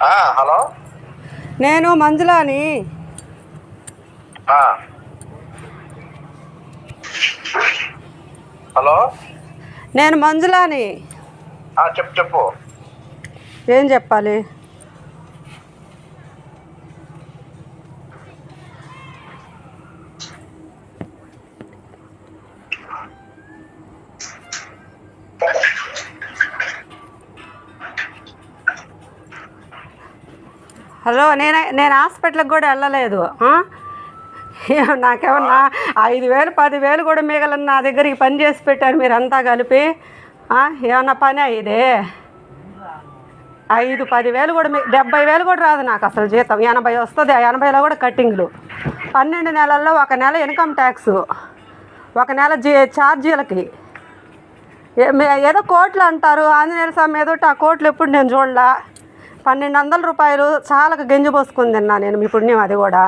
Hello, నేను మంజులాని. Hello, నేను మంజులాని. చెప్పు చెప్పు. ఏం చెప్పాలి? హలో, నేను హాస్పిటల్కి కూడా వెళ్ళలేదు. నాకేమన్నా 5,000 10,000 కూడా మిగలని నా దగ్గరికి పని చేసి పెట్టారు మీరంతా కలిపి. ఏమన్నా పని ఇదే? 5-10,000 కూడా 70,000 కూడా రాదు నాకు అసలు జీతం. 80 వస్తుంది. 80లో కూడా కట్టింగ్లు. 12 నెలల్లో 1 నెల ఇన్కమ్ ట్యాక్సు, 1 నెల ఛార్జీలకి. ఏదో కోట్లు అంటారు. ఆంజనేయ స్వామి ఏదో ఆ కోట్లు ఎప్పుడు నేను చూడలా. 1,200 రూపాయలు చాలకు గంజి పోసుకుని తిన్నా నేను. మీ పుణ్యం అది కూడా.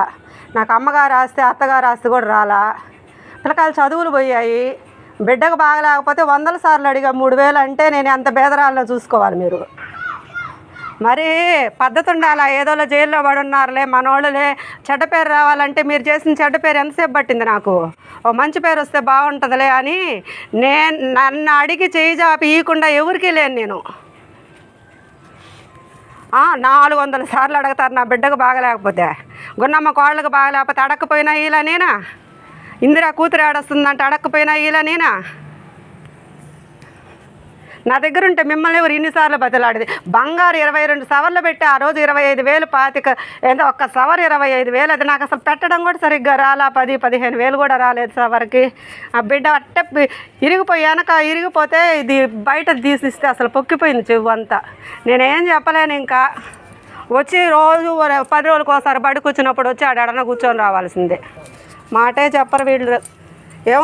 నాకు అమ్మగారు ఆస్తి అత్తగారు ఆస్తి కూడా రాలా. పిల్లకాయలు చదువులు పోయాయి. బిడ్డకు బాగలేకపోతే 100 సార్లు అడిగా 3,000 అంటే నేను ఎంత బేదరాల్లో చూసుకోవాలి మీరు. మరి పద్ధతి ఉండాలా? ఏదోలో జైల్లో పడి ఉన్నారులే మనోళ్ళులే. చెడ్డ పేరు రావాలంటే మీరు చేసిన చెడ్డ పేరు ఎంతసేపు పట్టింది నాకు? ఓ మంచి పేరు వస్తే బాగుంటుందిలే అని నన్ను అడిగి చేయి జాపి ఇవ్వకుండా ఎవరికి లేను నేను. 400 సార్లు అడుగుతారు నా బిడ్డకు బాగలేకపోతే. గున్నమ్మ కోళ్ళకు బాగలేకపోతే అడగకపోయినా ఇలా నేనా? ఇందిరా కూతురు ఆడొస్తుందంటే అడగకపోయినా ఇలా నేనా? నా దగ్గర ఉంటే మిమ్మల్ని ఎవరు ఇన్నిసార్లు బతిలాడేది? బంగారు 22 సవర్లు పెట్టి ఆ రోజు 25,000 25 ఏదో ఒక్క సవర్ 25,000. అది నాకు అసలు పెట్టడం కూడా సరిగ్గా రాలా. 10-15 కూడా రాలేదు సవర్కి. ఆ బిడ్డ అట్టే ఇరిగిపోయి ఇరిగిపోతే ఇది బయట తీసిస్తే అసలు పొక్కిపోయింది చెవు అంతా. నేనేం చెప్పలేను ఇంకా. వచ్చి రోజు 10 రోజులకు ఒకసారి బడి కూర్చున్నప్పుడు వచ్చి ఆడన కూర్చొని రావాల్సిందే. మాటే చెప్పరు వీళ్ళు. ఏమో